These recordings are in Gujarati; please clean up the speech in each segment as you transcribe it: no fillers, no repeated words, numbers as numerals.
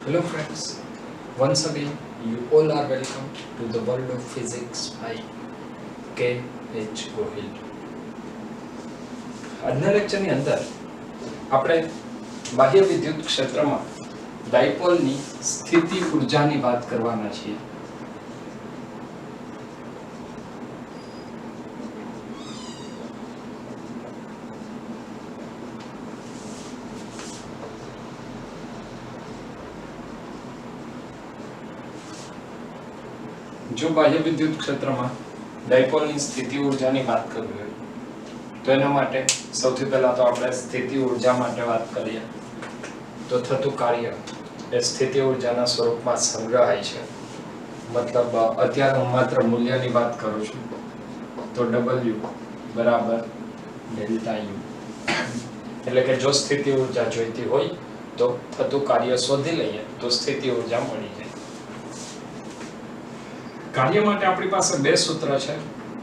Hello friends, once again you all are welcome to the world of physics by K.H. Gohil. આજના લેક્ચરની અંદર આપણે બાહ્ય વિદ્યુત ક્ષેત્રમાં ડાયપોલની સ્થિતિ ઊર્જાની વાત કરવાના છીએ. જો બાહ્ય વિદ્યુત ક્ષેત્રમાં ડાયપોલની સ્થિતિ ઊર્જાની વાત કરવી હોય તો એના માટે સૌથી પહેલા તો આપણે સ્થિતિ ઊર્જા માટે વાત કરીએ તો થતું કાર્ય એ સ્થિતિ ઊર્જાના સ્વરૂપમાં સંગ્રહાય છે. મતલબ અત્યારે હું માત્ર મૂલ્યની વાત કરું છું તો W બરાબર ડેલ્ટા U, એટલે કે જો સ્થિતિ ઊર્જા જોઈતી હોય તો થતું કાર્ય શોધી લઈએ તો સ્થિતિ ઊર્જા મળી જાય. કાર્ય માટે આપણી પાસે બે સૂત્ર છે.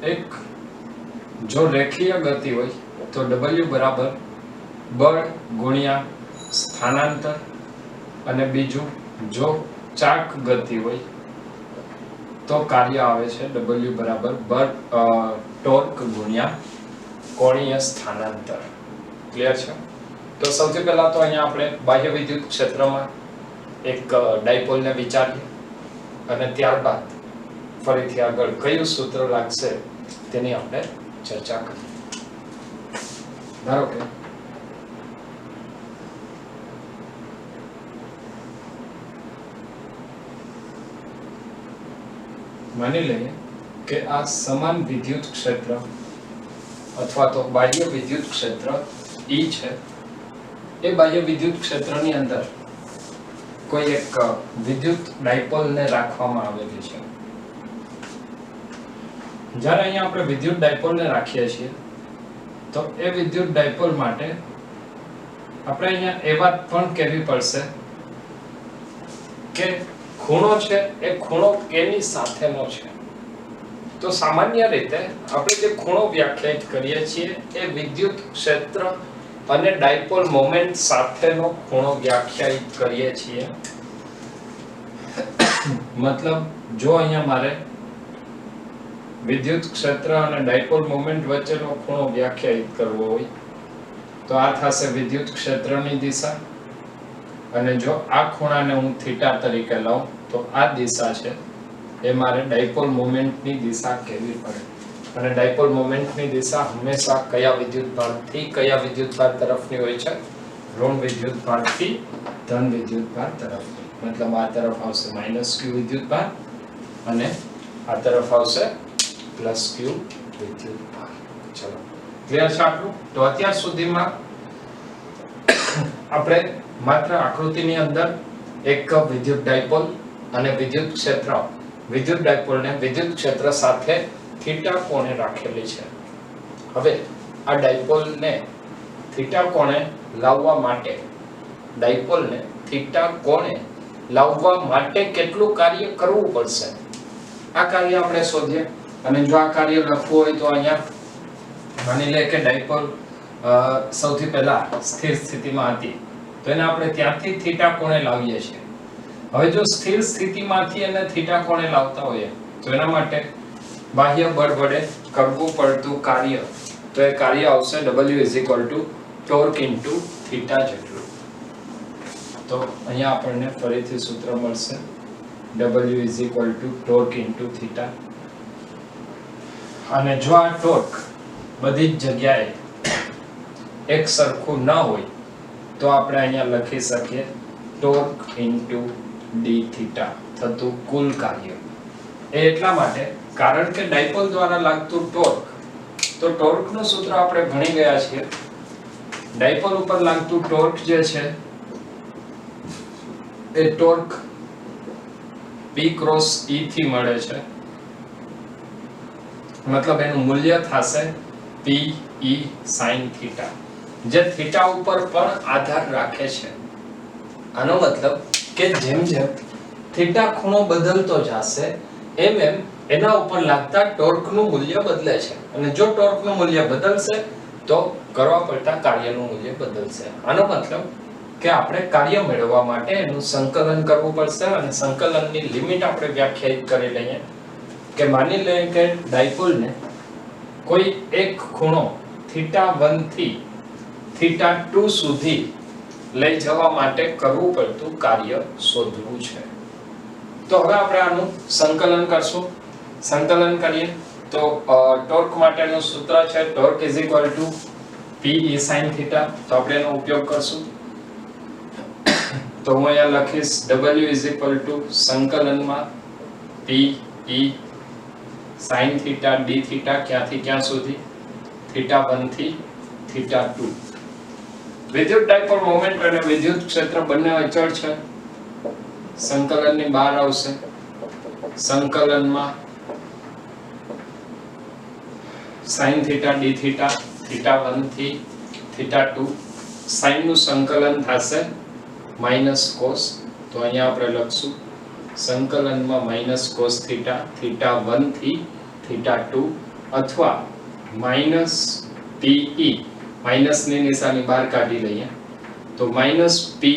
એક, જો રેખીય ગતિ હોય તો W બરાબર બળ ગુણ્યા સ્થાનાંતર, અને બીજું જો ચાક ગતિ હોય તો કાર્ય આવે છે W બરાબર બળ ટોર્ક ગુણ્યા કોણીય સ્થાનાંતર. ક્લિયર છે? તો સૌથી પહેલા તો અહીંયા આપણે બાહ્ય વિદ્યુત ક્ષેત્રમાં એક ડાયપોલને વિચારીએ અને ત્યારબાદ ફરીથી આગળ કયું સૂત્ર લાગશે તેની આપણે ચર્ચા કરીએ. ધારો કે માની લઈએ કે આ સમાન વિદ્યુત ક્ષેત્ર અથવા તો બાહ્ય વિદ્યુત ક્ષેત્ર E છે. એ બાહ્ય વિદ્યુત ક્ષેત્રની અંદર કોઈ એક વિદ્યુત ડાયપોલને રાખવામાં આવેલી છે. જ્યારે અહીંયા આપણે વિદ્યુત ડાયપોલને રાખીએ છીએ તો એ વિદ્યુત ડાયપોલ માટે આપણે અહીંયા એ વાત પણ કહેવી પડશે કે ખૂણો છે એ ખૂણો કેની સાથેનો છે. તો સામાન્ય રીતે આપણે જે ખૂણો વ્યાખ્યાયિત કરીએ છીએ એ વિદ્યુત ક્ષેત્ર અને ડાયપોલ મોમેન્ટ સાથેનો ખૂણો વ્યાખ્યાયિત કરીએ છીએ. મતલબ જો અહીંયા મારે વિદ્યુત ક્ષેત્ર અને ડાયપોલ મોમેન્ટ વચ્ચેનો ખૂણો વ્યાખ્યાયિત કરવો હોય તો આ થશે વિદ્યુત ક્ષેત્રની દિશા, અને જો આ ખૂણાને હું થીટા તરીકે લઉં તો આ દિશા છે એ મારે ડાયપોલ મોમેન્ટની દિશા કહેવી પડે. અને ડાયપોલ મોમેન્ટની દિશા હંમેશા કયા વિદ્યુતભારથી કયા વિદ્યુતભાર તરફની હોય છે? ઋણ વિદ્યુતભારથી ધન વિદ્યુતભાર તરફની. મતલબ આ તરફ આવશે -q વિદ્યુતભાર અને આ તરફ આવશે +q વિદ્યુતભાર. ચલો, ક્લિયર છે આટલું? તો અત્યાર સુધીમાં આપણે માત્ર આકૃતિની અંદર એક વિદ્યુત ડાયપોલ અને વિદ્યુત ક્ષેત્ર, વિદ્યુત ડાયપોલને વિદ્યુત ક્ષેત્ર સાથે થીટા કોણે રાખેલી છે. હવે આ ડાયપોલને થીટા કોણે લાવવા માટે, ડાયપોલને થીટા કોણે લાવવા માટે કેટલું કાર્ય કરવું પડશે આ કાર્ય આપણે શોધીએ. અને જો આ કાર્ય લખવું હોય તો અહીંયા માની લે કે ડાયપોલ સૌથી પહેલા સ્થિર સ્થિતિમાં હતી તો એને આપણે ત્યાંથી થીટા કોણે લાવીએ છીએ. હવે જો સ્થિર સ્થિતિમાંથી એને થીટા કોણે લાવતા હોઈએ તો એના માટે બાહ્ય બળ વડે કરવું પડતું કાર્ય, તો એ કાર્ય આવશે W ટોર્ક ઇન્ટુ થીટા જેટલું. તો અહીંયા આપણને ફરીથી સૂત્ર મળશે W ટોર્ક ઇન્ટુ થીટા. અને જો આ ટોર્ક બધી જ જગ્યાએ એક સરખું ન હોય તો આપણે અહીંયા લખી શકીએ ટોર્ક ઇન્ટુ d થીટા, થતું કુલ કાર્ય. એ એટલા માટે કારણ કે ડાયપોલ દ્વારા લાગતું ટોર્ક, તો ટોર્કનું સૂત્ર આપણે ભણી ગયા છીએ. ડાયપોલ ઉપર લાગતું ટોર્ક જે છે એ ટોર્ક P ક્રોસ E થી મળે છે. મતલબ એનું મૂલ્ય થશે P E sin થીટા, જે થીટા ઉપર પણ આધાર રાખે છે. આનો મતલબ કે જેમ જેમ થીટા ખૂણો બદલતો જશે એમ એમ એના ઉપર લાગતા ટોર્કનું મૂલ્ય બદલે છે. અને જો ટોર્કનું મૂલ્ય બદલશે તો કરવા પડતા કાર્યનું મૂલ્ય બદલશે. આનો મતલબ કે આપણે કાર્ય મેળવવા માટે એનું સંકલન કરવું પડશે અને સંકલનની લિમિટ આપણે વ્યાખ્યાયિત કરી લઈએ કે માની લઈએ કે ડાયપોલને કોઈ એક ખૂણો θ1 થી θ2 સુધી લઈ જવા માટે કરવું પડતું કાર્ય શોધવું છે. તો હવે આપણે આનું સંકલન કરશું. સંકલન કરીએ તો ટોર્ક માટેનું સૂત્ર છે ટોર્ક P E sin θ. તો આપણે એનો ઉપયોગ કરશું. તો હું અહીંયા લખીશ W સંકલનમાં P E sin θ d θ ક્યાંથી ક્યાં સુધી θ1 થી θ2. વિદ્યુત ડાયપોલ મોમેન્ટ અને વિદ્યુત ક્ષેત્ર બંને અચળ છે. સંકલનની બહાર આવશે. સંકલનમાં sin θ d θ θ1 થી θ2 sin નું સંકલન થશે માઈનસ cos. તો અહીંયા આપણે લખશું સંકલનમાં માઈનસ cos θ θ1 થી θ2 અથવા માઈનસ pe માઈનસ ની નિશાની બહાર કાઢી લઈએ તો માઈનસ pe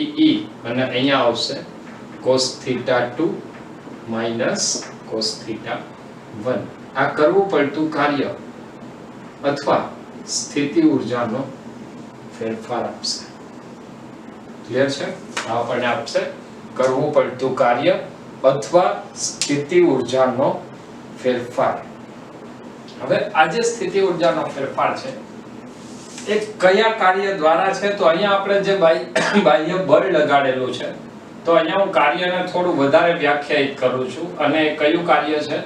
અને અહીંયા આવશે cos θ2 માઈનસ cos θ1. આ કરવું પડતું કાર્ય અથવા સ્થિતિ ઊર્જાનો ફેરફાર આપશે. ક્લિયર છે? આ આપણને આપશે કરવું પડતું કાર્ય અથવા સ્થિતિ ઊર્જાનો ફેરફાર. હવે આ જે સ્થિતિ ઊર્જાનો ફેરફાર છે એ કયા કાર્ય દ્વારા છે? તો અહીંયા આપણે જે બાહ્ય બળ લગાડેલું છે તો અહીંયા હું કાર્યને થોડું વધારે વ્યાખ્યાયિત કરું છું અને કયું કાર્ય છે?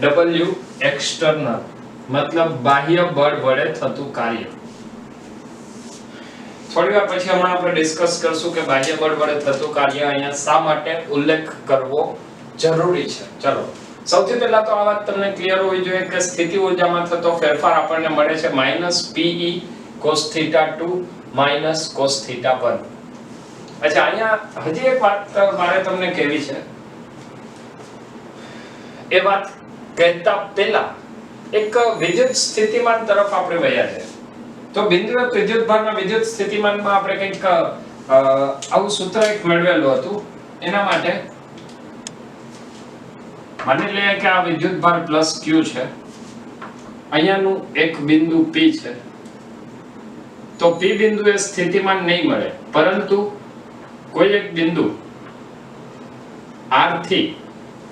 W એક્સટર્નલ મતલબ બાહ્ય બળ વડે થતું કાર્ય. થોડી વાર પછી હમણાં આપણે ડિસ્કસ કરશું કે બાહ્ય બળ વડે થતું કાર્ય અહીંયા શા માટે ઉલ્લેખ કરવો જરૂરી છે. ચલો સૌથી પહેલા તો આ વાત તમને ક્લિયર હોવી જોઈએ કે સ્થિતિ ઊર્જામાં થતો ફેરફાર આપણને મળે છે -Pe cos θ2 cos θ1. અચ્છા, અહીંયા હજી એક વાત મારે તમને કહેવી છે. એ વાત કહેતા પહેલા એક વિદ્યુત સ્થિતિમાન તરફ આપણે વળ્યા છે. તો બિંદુવત વિદ્યુતભારના વિદ્યુત સ્થિતિમાનમાં આપણે કંઈક આવું સૂત્ર એક મેળવેલું હતું. એના માટે માની લઈએ કે આ વિદ્યુતભાર +Q છે. અહીંયાનું એક બિંદુ P છે. તો P બિંદુએ સ્થિતિમાન નહીં મળે, પરંતુ કોઈ એક બિંદુ R થી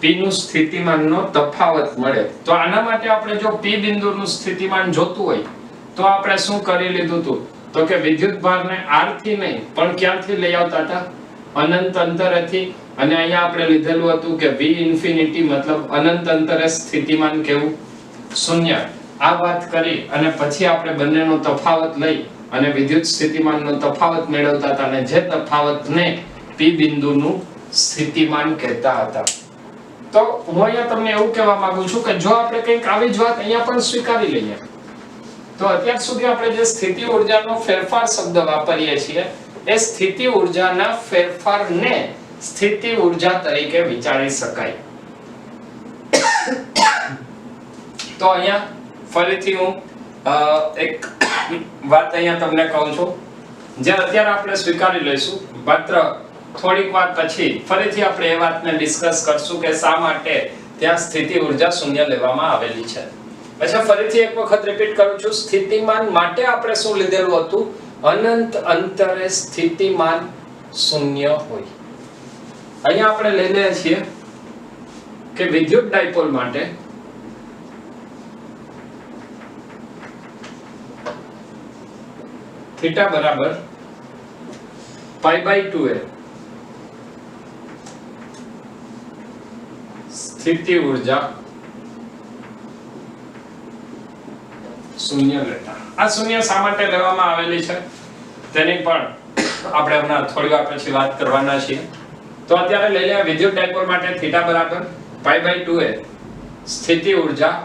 P નું સ્થિતિમાનનો તફાવત મળે. તો આના માટે આપણે જો P બિંદુનું સ્થિતિમાન જોતું હોય તો આપણે શું કરી લીધું હતું? તો કે વિદ્યુતભારને R થી નહીં પણ ક્યાંથી લઈ આવતા હતા? અનંત અંતરેથી. અને અહીંયા આપણે લીધેલું હતું કે V ઇન્ફિનિટી મતલબ અનંત અંતરે સ્થિતિમાન કેવું? શૂન્ય. આ વાત કરી અને પછી આપણે બંનેનો તફાવત લઈ અને વિદ્યુત સ્થિતિમાનનો તફાવત મેળવતા હતા અને જે તફાવતને P બિંદુનું સ્થિતિમાન કહેતા હતા. તો હું અહીંયા તમને એવું કહેવા માંગુ છું કે જો આપણે કંઈક આવી જ વાત અહીંયા પણ સ્વીકારી લઈએ તો અત્યાર સુધી આપણે જે સ્થિતિ ઊર્જાનો ફેરફાર શબ્દ વાપરીએ છીએ એ સ્થિતિ ઊર્જાના ફેરફારને સ્થિતિ ઊર્જા તરીકે વિચારી શકાય. તો અહીંયા ફરીથી હું એક વાત અહીંયા તમને કહું છું જે અત્યારે આપણે સ્વીકારી લઈશું, માત્ર થોડીક વાર પછી ફરીથી આપણે એ વાતને ડિસ્કસ કરશું કે શા માટે ત્યાં સ્થિતિ ઊર્જા શૂન્ય લેવામાં આવેલી છે. અચ્છા, ફરીથી એક વખત રિપીટ કરું છું. સ્થિતિમાન માટે આપણે શું લીધેલું હતું? અનંત અંતરે સ્થિતિમાન શૂન્ય હોય. અહીંયા આપણે લઈ લઈએ છીએ કે વિદ્યુત ડાયપોલ માટે થીટા બરાબર π/2a સ્થિતિ ઊર્જા શૂન્ય લેતા. આ શૂન્ય શા માટે લેવામાં આવેલી છે તેની પણ આપણે હમણાં થોડી વાર પછી વાત કરવાના છીએ. તો અત્યારે લઈ લે વિદ્યુત ડાયપોલ માટે થીટા બરાબર π/2a સ્થિતિ ઊર્જા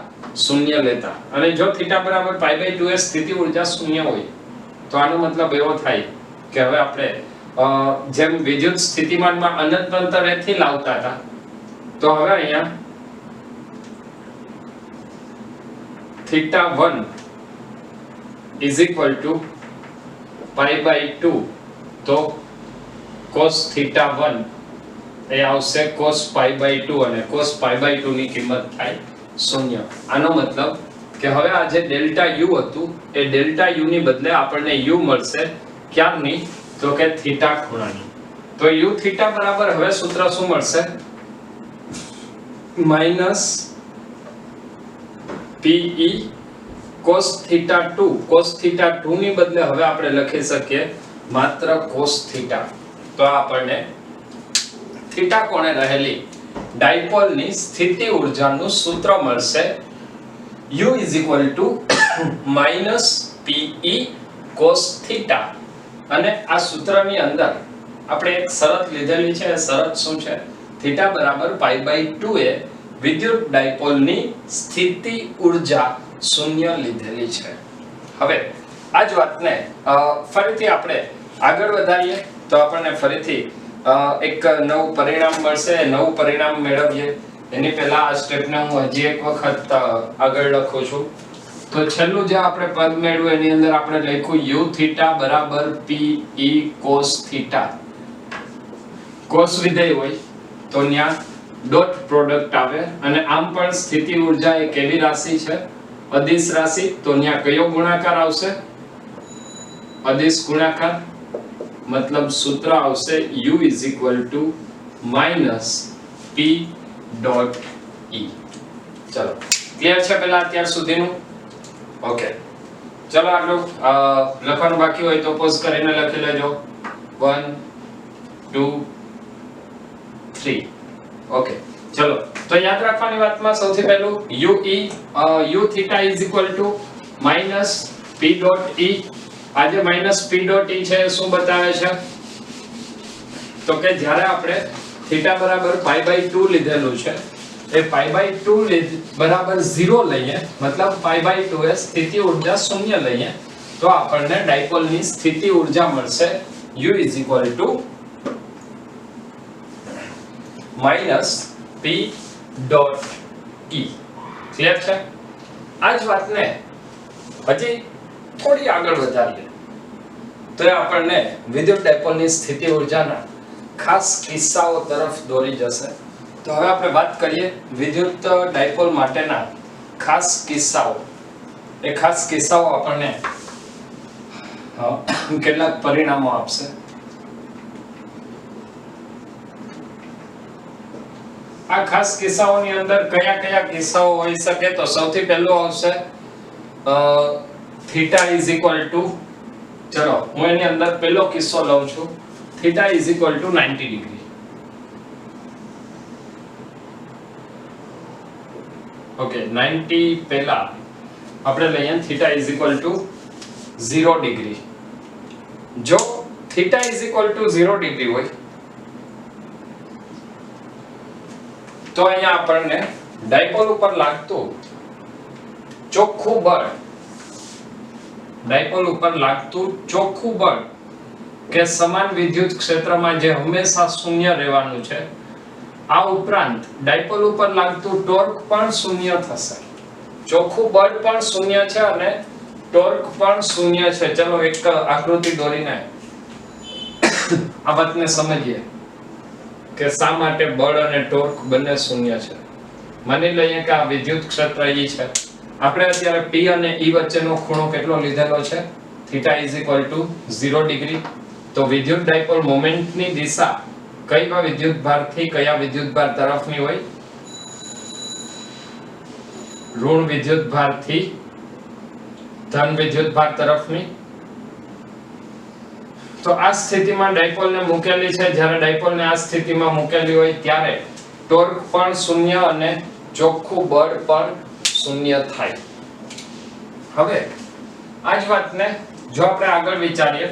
શૂન્ય લેતા. અને જો થીટા બરાબર π/2a સ્થિતિ ઊર્જા શૂન્ય હોય તો આનો મતલબ એવો થાય કે હવે આપણે જેમ વિદ્યુત સ્થિતિમાનમાં અનંત અંતરેથી લાવતા હતા તો હવે અહીંયા θ1 = π/2. તો cos theta 1 એ આવશે cos pi by 2 અને cos pi by 2 ની કિંમત થાય 0. આનો મતલબ કે હવે આ જે ડેલ્ટા u હતું એ ડેલ્ટા u ની બદલે આપણને u મળશે ક્યારની તો કે થીટા ખૂણાની. તો u થીટા બરાબર હવે સૂત્ર શું મળશે minus pe cos theta 2. cos theta 2 ની બદલે હવે આપણે લખી શકીએ માત્ર cos theta. તો આપણને થીટા કોણે રહેલી ડાયપોલની સ્થિતિ ઊર્જાનું સૂત્ર મળશે u -pe cos theta. અને આ સૂત્રની અંદર આપણે એક શરત લીધેલી છે. શરત શું છે? થીટા બરાબર પાઈ બાય 2 એ વિદ્યુત ડાયપોલની સ્થિતિ ઊર્જા શૂન્ય લીધેલી છે. હવે આ જ વાતને ફરીથી આપણે આગળ વધારીએ તો આપણને ફરીથી એક નવું પરિણામ મળશે. નવું પરિણામ મેળવીએ એની પહેલા આ સ્ટેપને હું હજી એક વખત આગળ લખું છું. તો છેલ્લું જે આપણે પદ મેળવ્યું એની અંદર આપણે લખ્યું u થીટા બરાબર pe cos થીટા. cos વિધેય હોય તો ત્યાં ડોટ પ્રોડક્ટ આવે અને આમ પણ સ્થિતિ ઊર્જા એ કેવી રાશિ છે? અદિશ રાશિ. તો ત્યાં કયો ગુણાકાર આવશે? અદિશ ગુણાકાર. મતલબ સૂત્ર આવશે u -p ડોટ e. ચલો ક્લિયર છે પહેલા અત્યાર સુધીનું? ઓકે ચલો આટલું લખવાનું બાકી હોય તો પોઝ કરીને લખી લેજો. 1 2 3. ઓકે ચલો તો યાદ રાખવાની વાતમાં સૌથી પહેલું u theta minus p dot e. આ જે માઈનસ p ડોટ e છે શું બતાવે છે? તો કે જ્યારે આપણે થીટા બરાબર પાઈ બાય 2 લીધેલું છે એ પાઈ બાય 2 બરાબર 0 લઈએ મતલબ પાઈ બાય 2 એ સ્થિતિ ઊર્જા શૂન્ય લઈએ તો આપણને ડાયપોલની સ્થિતિ ઊર્જા મળશે u -p dot e. Clear છે? આ જ વાતને હજી થોડી આગળ વધારીએ તો એ આપણને વિદ્યુત ડાયપોલની સ્થિતિ ઊર્જાના ખાસ કિસ્સાઓ તરફ દોરી જશે. તો હવે આપણે વાત કરીએ વિદ્યુત ડાયપોલ માટેના ખાસ કિસ્સાઓ. એ ખાસ કિસ્સાઓ આપણને કેટલાક પરિણામો આપશે. આ ખાસ કિસ્સાઓની અંદર કયા કયા કિસ્સાઓ હોઈ શકે? તો સૌથી પહેલો આવશે થીટા ચલો હું એની અંદર પહેલો કિસ્સો લઉં છું. Theta 90 degree. ઓકે 90 પહેલા આપણે લઈએ થીટા 0 ડિગ્રી. જો થીટા 0 ડિગ્રી હોય તો અહીંયા આપણને ડાયપોલ ઉપર લાગતું ચોખ્ખું બળ કે સમાન વિદ્યુત ક્ષેત્રમાં જે હંમેશા શૂન્ય રહેવાનું છે. આ ઉપરાંત ડાયપોલ ઉપર લાગતું ટોર્ક પણ શૂન્ય થશે. ચોખ્ખું બળ પણ શૂન્ય છે અને ટોર્ક પણ શૂન્ય છે. ચલો એક આકૃતિ દોરીને આ વાતને સમજીએ કે શા માટે બળ અને ટોર્ક બંને શૂન્ય છે. માની લઈએ કે આ વિદ્યુત ક્ષેત્ર E છે. આપણે અત્યારે P અને E વચ્ચેનો ખૂણો કેટલો લીધેલો છે? Theta 0 degree. તો વિદ્યુત ડાયપોલ મોમેન્ટની દિશા કયા વિદ્યુત ભારથી કયા વિદ્યુત ભાર તરફની હોય? ઋણ વિદ્યુત ભારથી ધન વિદ્યુત ભાર તરફની. તો આ સ્થિતિમાં ડાયપોલને મૂકેલી છે. જ્યારે ડાયપોલને આ સ્થિતિમાં મૂકેલી હોય ત્યારે ટોર્ક પણ શૂન્ય અને ચોખ્ખું બળ પણ શૂન્ય થાય. હવે આ જ વાતને જો આપણે આગળ વિચારીએ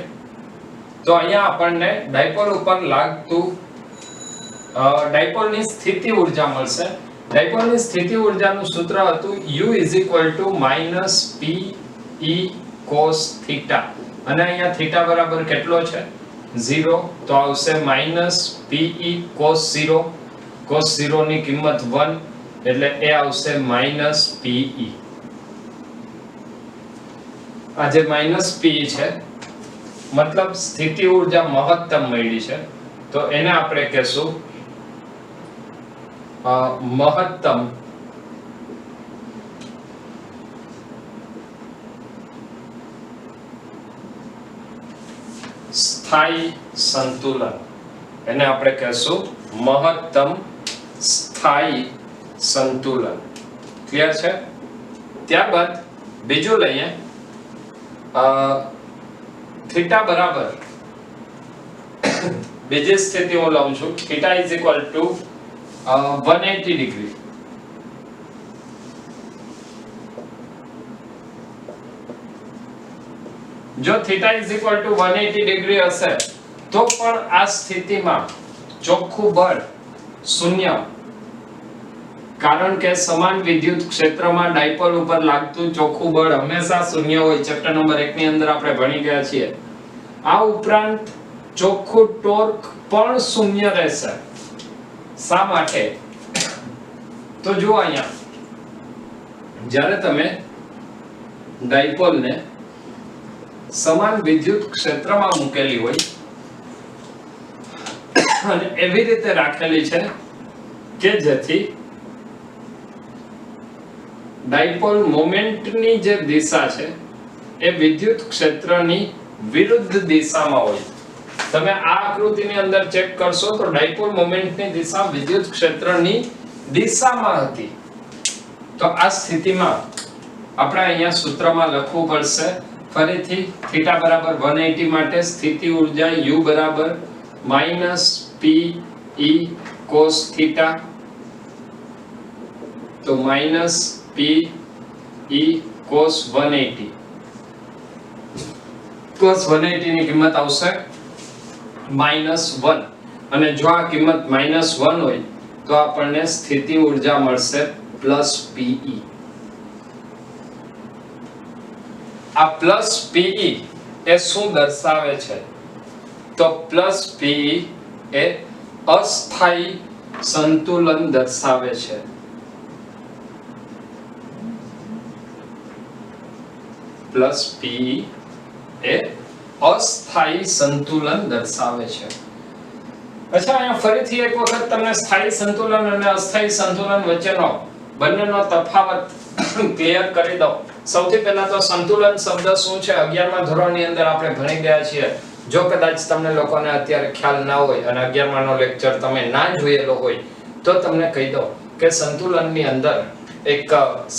તો અહીંયા આપણને ડાયપોલ ઉપર લાગતું ડાયપોલની સ્થિતિ ઊર્જા મળશે. ડાયપોલની સ્થિતિ ઊર્જાનું સૂત્ર હતું u -pe cos theta. અને અહીંયા થીટા બરાબર કેટલો છે? 0. તો આવશે -pe cos 0. cos 0 ની કિંમત 1 એટલે એ આવશે -pe. આ જે -pe છે મતલબ સ્થિતિ ઊર્જા મહત્તમ મળી છે. તો એને આપણે કહેશું મહત્તમ સ્થાયી સંતુલન. એને આપણે કહેશું મહત્તમ સ્થાયી સંતુલન. ક્લિયર છે? ત્યારબાદ બીજું લઈએ, થીટા બરાબર, બીજી સ્થિતિ હું લઉં છું, theta is equal to 180 degree. જો theta is equal to 180 degree હશે તો પણ આ સ્થિતિમાં ચોખ્ખું બળ શૂન્ય, કારણ કે સમાન વિદ્યુત ક્ષેત્રમાં ડાયપોલ ઉપર લાગતું ચોખ્ખું બળ હંમેશા શૂન્ય હોય. ચેપ્ટર નંબર 1 ની અંદર આપણે ભણી ગયા છીએ. આ ઉપરાંત ચોખ્ખું ટોર્ક પણ શૂન્ય રહેશે. શા માટે? તો જો અહીંયા જ્યારે તમે ડાયપોલને સમાન વિદ્યુત ક્ષેત્રમાં મૂકેલી હોય અને એવી રીતે રાખેલી છે કે જેથી ડાયપોલ મોમેન્ટની જે દિશા છે એ વિદ્યુત ક્ષેત્રની વિરુદ્ધ દિશામાં હોય. તમે આ આકૃતિની અંદર ચેક કરશો તો ડાયપોલ મોમેન્ટની દિશા વિદ્યુત ક્ષેત્રની દિશામાં હતી. તો આ સ્થિતિમાં આપણે અહીંયા સૂત્રમાં લખવું પડશે ફરીથી થીટા બરાબર 180 માટે સ્થિતિ ઊર્જા U બરાબર -Pe cos થીટા. તો -Pe cos 180. cos 180 ની કિંમત આવશે -1 અને જો આ કિંમત -1 હોય તો આપણને સ્થિતિ ઊર્જા મળશે +Pe. આ +Pe એ શું દર્શાવે છે? તો +Pe એ અસ્થાયી સંતુલન દર્શાવે છે. +Pe એ અસ્થાયી સંતુલન દર્શાવે છે. અચ્છા, અહીંયા ફરીથી એક વખત તમને સ્થાયી સંતુલન અને અસ્થાયી સંતુલન વચ્ચેનો બંનેનો તફાવત ક્લિયર કરી દઉં. સૌથી પહેલા તો સંતુલન શબ્દ શું છે 11મા ધોરણની અંદર આપણે ભણી ગયા છીએ. જો કદાચ તમને લોકોને અત્યારે ખ્યાલ ના હોય અને 11મા નો લેક્ચર તમે ના જોયેલો હોય તો તમને કહી દઉં કે સંતુલનની અંદર એક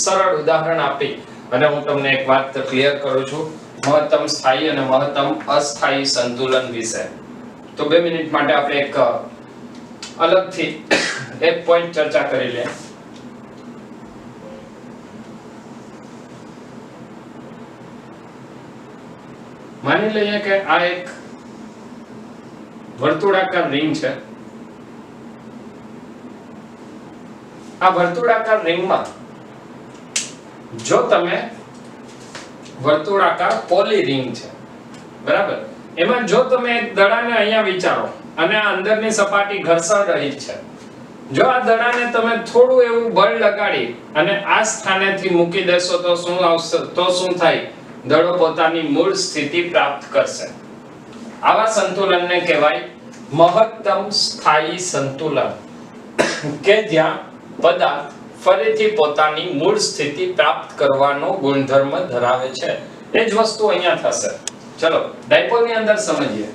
સરળ ઉદાહરણ આપી અને હું તમને એક વાત ક્લિયર કરું છું મહત્તમ સ્થાયી અને મહત્તમ અસ્થાયી સંતુલન વિશે. તો 2 મિનિટ માટે આપણે એક અલગથી એક પોઈન્ટ ચર્ચા કરી લઈએ. માની લઈએ કે આ એક વર્તુળાકાર રિંગ છે. આ વર્તુળાકાર રિંગમાં જો તમે વર્તુળાકાર પોલી રિંગ છે, બરાબર, એમાં જો તમે એક દડાને અહીંયા વિચારો અને આ અંદરની સપાટી ઘર્ષણ રહિત છે. જો આ દડાને તમે થોડું એવું બળ લગાડી અને આ સ્થાનેથી મૂકી દેશો તો શું આવશે? તો શું થાય? દડો પોતાની મૂળ સ્થિતિ પ્રાપ્ત કરશે. આવા સંતુલનને કહેવાય મહત્તમ સ્થાયી સંતુલન, કે જ્યાં પદાર્થ ફરીથી પોતાની મૂળ સ્થિતિ પ્રાપ્ત કરવાનો ગુણધર્મ ધરાવે છે. એ જ વસ્તુ અહીંયા થશે. ચલો ડાયપોલની અંદર સમજીએ.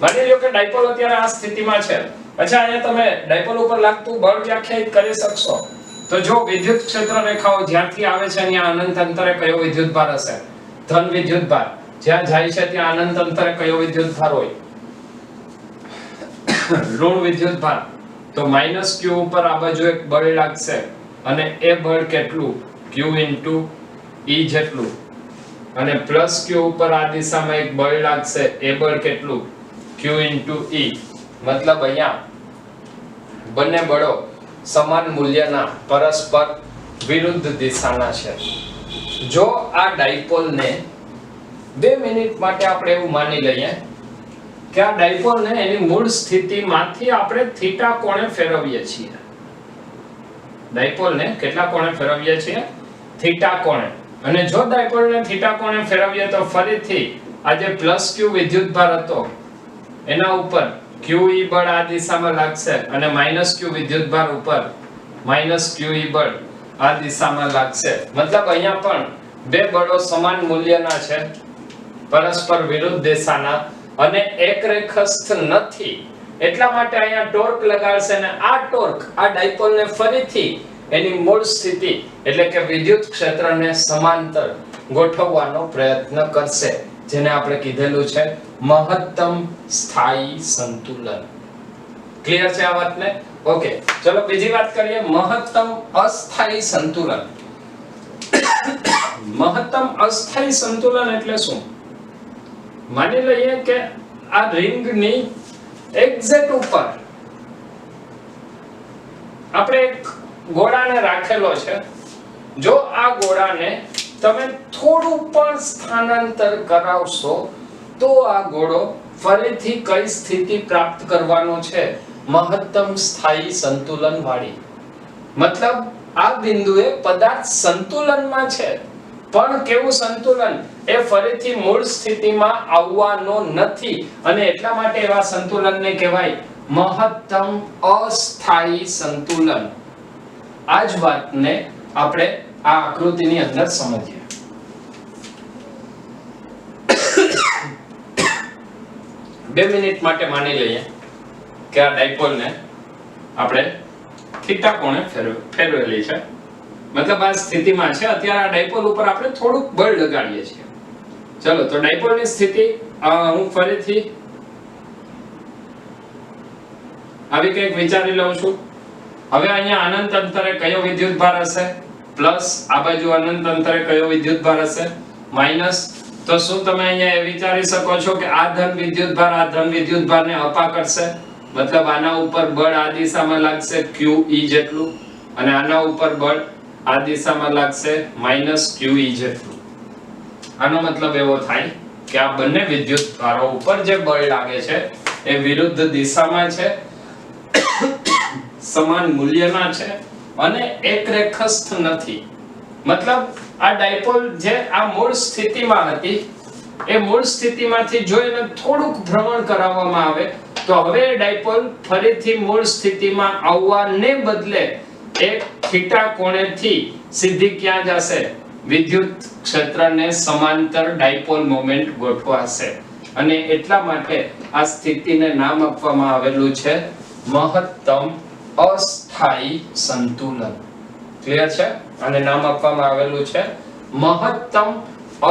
માની લો કે ડાયપોલ અત્યારે આ સ્થિતિમાં છે. અચ્છા, અહીંયા તમે ડાયપોલ ઉપર લાગતું બળ વ્યાખ્યાયિત કરી શકશો. તો જો વિદ્યુત ક્ષેત્ર રેખાઓ જ્યાંથી આવે છે ત્યાં અનંત અંતરે કયો વિદ્યુત ભાર હશે? ધન વિદ્યુત ભાર. જ્યાં જાય છે ત્યાં અનંત અંતરે કયો વિદ્યુત ભાર હોય? ઋણ વિદ્યુત ભાર. તો -q ઉપર આ બાજુ એક બળ લાગશે અને એ બળ કેટલું? q e જેટલું. અને +q ઉપર આ દિશામાં એક બળ લાગશે, એ બળ કેટલું? q e. મતલબ અહીંયા બંને બળો સમાન મૂલ્યના પરસ્પર વિરુદ્ધ દિશાના છે. જો આ ડાયપોલને 2 મિનિટ માટે આપણે એવું માની લઈએ કે આ ડાયપોલને એની મૂળ સ્થિતિમાંથી આપણે થીટા કોણે ફેરવીએ છીએ. ડાયપોલને કેટલા કોણે ફેરવીએ છીએ? થીટા કોણે. અને જો ડાયપોલને થીટા કોણે ફેરવીએ તો ફરીથી આ જે +q વિદ્યુતભાર હતો એના ઉપર QE બળ આ દિશામાં લાગશે અને -q વિદ્યુતભાર ઉપર -QE બળ આ દિશામાં લાગશે. મતલબ અહીંયા પણ બે બળો સમાન મૂલ્યના છે, પરસ્પર વિરુદ્ધ દિશાના અને એકરેખસ્થ નથી. એટલા માટે અહીંયા ટોર્ક લગાડશે અને આ ટોર્ક આ ડાયપોલને ફરીથી એની મૂળ સ્થિતિ એટલે કે વિદ્યુત ક્ષેત્રને સમાંતર ગોઠવવાનો પ્રયત્ન કરશે, જેને આપણે કીધેલું છે મહત્તમ સ્થાયી સંતુલન. ક્લિયર છે આ વાતને? ઓકે, ચલો બીજી વાત કરીએ, મહત્તમ અસ્થાયી સંતુલન. મહત્તમ અસ્થાયી સંતુલન એટલે શું? માની લઈએ કે આ રિંગની એક્ઝેક્ટ ઉપર આપણે એક ગોળાને રાખેલો છે. જો આ ગોળાને તમે થોડું પણ સ્થાનાંતર કરાવશો તો આ ગોળો ફરીથી કઈ સ્થિતિ પ્રાપ્ત કરવાનો છે? મહત્તમ સ્થાયી સંતુલન વાળી. મતલબ આ બિંદુએ પદાર્થ સંતુલનમાં છે, પણ કેવું સંતુલન? એ ફરીથી મૂળ સ્થિતિમાં આવવાનો નથી અને એટલા માટે એવા સંતુલનને કહેવાય મહત્તમ અસ્થાયી સંતુલન. આ જ વાતને આપણે આ આકૃતિની અંદર સમજીએ. બે મિનિટ માટે માની લઈએ કે આ ડાયપોલને આપણે થીટા કોણે ફેરવેલી છે. મતલબ આ સ્થિતિમાં છે. અત્યારે આ ડાયપોલ ઉપર આપણે થોડુંક બળ લગાડીએ છીએ. ચલો તો ડાયપોલની સ્થિતિ હું ફરીથી આવી કંઈક વિચારી લઉં છું. હવે અહીંયા અનંત અંતરે કયો વિદ્યુતભાર હશે? પ્લસ. આ બાજુ અનંત અંતરે કયો વિદ્યુતભાર હશે? માઈનસ. તો શું તમે અહીંયા એ વિચારી શકો છો કે આ ધન વિદ્યુતભાર આ ધન વિદ્યુતભારને અપા કરશે? મતલબ આના ઉપર બળ આ દિશામાં લાગશે QE જેટલું અને આના ઉપર બળ આ દિશામાં લાગશે -QE જેટલું. આનો મતલબ એવો થાય કે આ બંને વિદ્યુતભારો ઉપર જે બળ લાગે છે એ વિરુદ્ધ દિશામાં છે, સમાન મૂલ્યના છે અને એકરેખસ્થ નથી. મતલબ આ ડાયપોલ જે આ મૂળ સ્થિતિમાં હતી એ મૂળ સ્થિતિમાંથી જો એને થોડુંક ભ્રમણ કરાવવામાં આવે તો હવે ડાયપોલ ફરીથી મૂળ સ્થિતિમાં આવવાને બદલે એક થીટા કોણેથી સીધી ક્યાં જશે? વિદ્યુત ક્ષેત્રને સમાંતર ડાયપોલ મોમેન્ટ ગોઠવાશે અને એટલા માટે આ સ્થિતિને નામ આપવામાં આવેલું છે મહત્તમ અસ્થાયી સંતુલન. ક્લિયર છે? આને નામ આપવામાં આવેલું છે મહત્તમ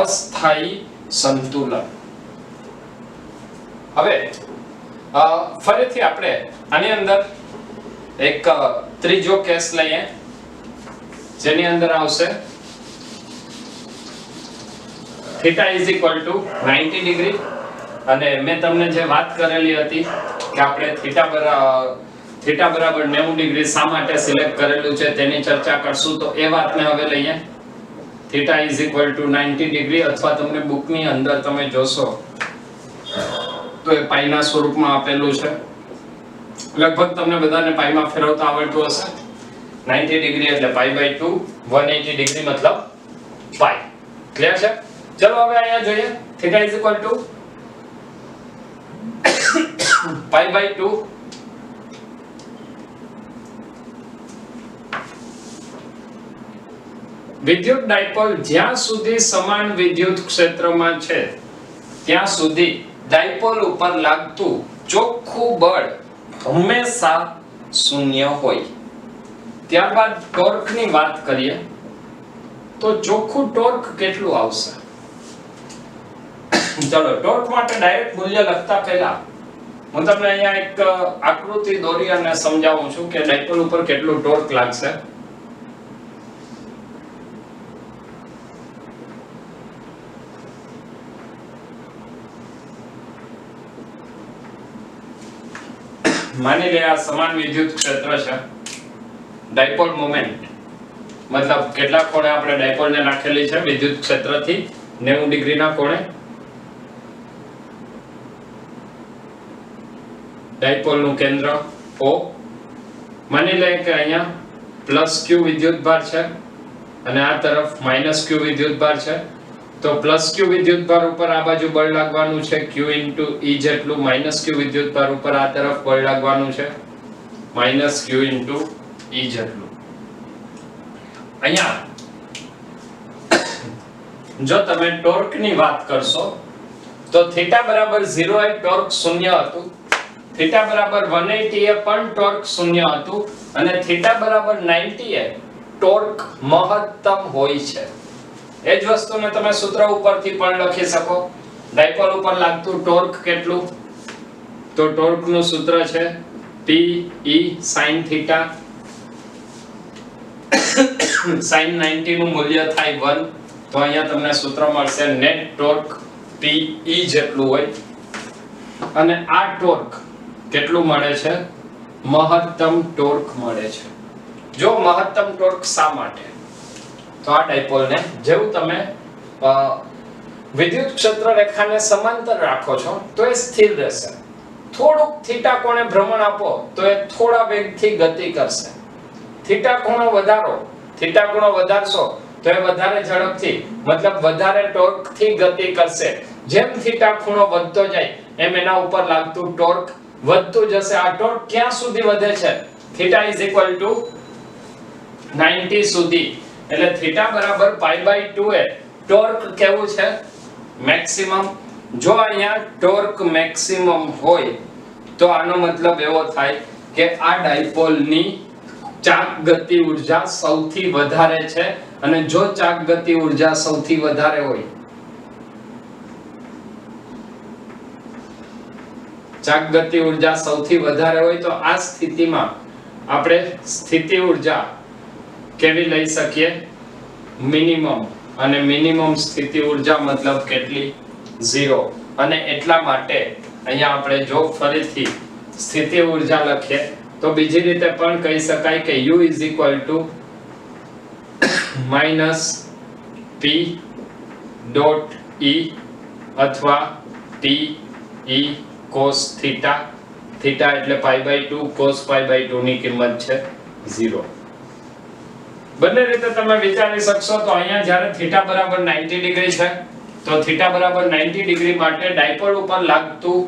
અસ્થાયી સંતુલન. હવે ફરીથી આપણે આની અંદર એક ત્રીજો કેસ લઈએ જેની અંદર આવશે theta is equal two 90 degree અને મેં તમને જે વાત કરેલી હતી કે આપણે થીટા બરાબર 90 ડિગ્રી શા માટે સિલેક્ટ કરેલું છે તેની ચર્ચા કરશું. તો એ વાતને હવે લઈએ. Theta is equal two 90 degree અથવા તમને બુકની અંદર તમે જોશો તો એ પાઈના સ્વરૂપમાં આપેલું છે. લગભગ તમને બધાને પાઈમાં ફેરવતા આવડતું હશે. 90 ડિગ્રી એટલે π/2, 180 ડિગ્રી મતલબ પાઈ. ક્લિયર છે? ચલો હવે અહીંયા જોઈએ. થીટા ઇઝ ઇક્વલ ટુ π/2 વિદ્યુત ડાયપોલ જ્યાં સુધી સમાન વિદ્યુત ક્ષેત્રમાં છે ત્યાં સુધી ડાયપોલ ઉપર લાગતું ચોખ્ખું બળ હંમેશા શૂન્ય હોય. ત્યારબાદ ટોર્કની વાત કરીએ તો ચોખ્ખું ટોર્ક કેટલું આવશે? ચલો ટોર્ક માટે ડાયરેક્ટ મૂલ્ય લખતા પહેલા હું તમને અહીંયા એક આકૃતિ દોરી અને સમજાવું છું કે ડાયપોલ ઉપર કેટલું ટોર્ક લાગશે. માની લે આ સમાન વિદ્યુત ક્ષેત્ર છે. ડાયપોલ મોમેન્ટ મતલબ કેટલા કોણે આપણે ડાયપોલને રાખેલી છે વિદ્યુત ક્ષેત્રથી 90 ડિગ્રીના કોણે. ડાયપોલનું કેન્દ્ર O. માની લે કે અહીંયા +Q વિદ્યુતભાર છે અને આ તરફ -Q વિદ્યુતભાર છે. તો પ્લસ ક્યુ વિદ્યુતભાર ઉપર આ બાજુ બળ લાગવાનું છે q * e જેટલું, માઈનસ ક્યુ વિદ્યુતભાર ઉપર આ તરફ બળ લાગવાનું છે માઈનસ q * e જેટલું. અહીંયા જો તમે ટોર્ક ની વાત કરશો તો થીટા બરાબર 0 એ ટોર્ક શૂન્ય હતું, થીટા બરાબર 180 એ પણ ટોર્ક શૂન્ય હતું અને થીટા બરાબર 90 એ ટોર્ક મહત્તમ હોય છે. એ જ વસ્તુને તમે સૂત્ર ઉપરથી પણ લખી શકો. ડાયપોલ ઉપર લાગતું ટોર્ક કેટલું? તો ટોર્ક નું સૂત્ર છે P E sin θ. sin 90 નું મૂલ્ય થાય 1, તો અહીંયા તમને સૂત્ર મળશે નેટ ટોર્ક P E જેટલું હોય અને આ ટોર્ક કેટલું મળે છે? મહત્તમ ટોર્ક મળે છે. જો મહત્તમ ટોર્ક શા માટે? તો આ ડાયપોલને જેવું તમે વિદ્યુત ક્ષેત્ર રેખાને સમાંતર રાખો છો તો એ સ્થિર રહેશે. થોડુંક થીટા કોણે ભ્રમણ આપો તો એ થોડા વેગથી ગતિ કરશે. થીટા ખૂણો વધારો, થીટા ખૂણો વધારશો તો એ વધારે ઝડપથી મતલબ વધારે ટોર્કથી ગતિ કરશે. જેમ થીટા ખૂણો વધતો જાય એમ એના ઉપર લાગતું ટોર્ક વધતું જશે. આ ટોર્ક ક્યાં સુધી વધે છે? થીટા = 90 સુધી. એટલે થીટા બરાબર π/2 એ ટોર્ક કેવું છે? મેક્સિમમ. જો અહીંયા ટોર્ક મેક્સિમમ હોય તો આનો મતલબ એવો થાય કે આ ડાયપોલની ચાક ગતિ ઊર્જા સૌથી વધારે છે અને જો ચાક ગતિ ઊર્જા સૌથી વધારે હોય, ચાક ગતિ ઊર્જા સૌથી વધારે હોય તો આ સ્થિતિમાં આપણે સ્થિતિ ઊર્જા કેવી લઈ શકીએ? મિનિમમ. અને મિનિમમ સ્થિતિ ઊર્જા મતલબ કેટલી? 0. અને એટલા માટે અહીંયા આપણે જો ફરીથી સ્થિતિ ઊર્જા લખીએ તો બીજી રીતે પણ કહી શકાય કે U = -P. E અથવા T E cos θ. થીટા એટલે π/2, cos π/2 ની કિંમત છે 0. બંને રીતે તમે વિચારી શકશો. તો અહીંયા જ્યારે થીટા બરાબર 90 ડિગ્રી છે તો થીટા બરાબર 90 ડિગ્રી માટે ડાયપોલ ઉપર લાગતું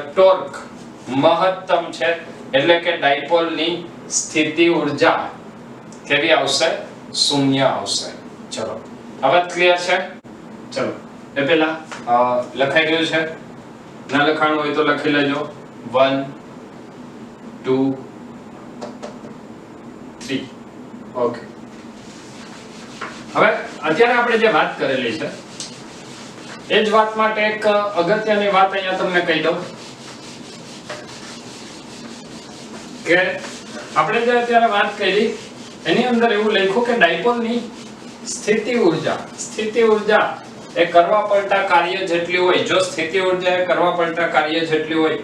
ટોર્ક મહત્તમ છે એટલે કે ડાયપોલની સ્થિતિ ઊર્જા કેવી આવશે? 0 આવશે. ચલો આ વાત ક્લિયર છે? ચલો એ પહેલા લખાઈ ગયું છે? ના લખાણું હોય તો લખી લેજો. 1 2 3. ઓકે. હવે અત્યારે આપણે જે વાત કરેલી છે એ જ વાત માટે એક અગત્યની વાત અહીંયા તમને કહી દઉં કે આપણે જે અત્યારે વાત કરી એની અંદર એવું લખ્યું કે ડાયપોલની સ્થિતિ ઊર્જા એ કરવા પડતા કાર્ય જેટલી હોય. જો સ્થિતિ ઊર્જા એ કરવા પડતા કાર્ય જેટલી હોય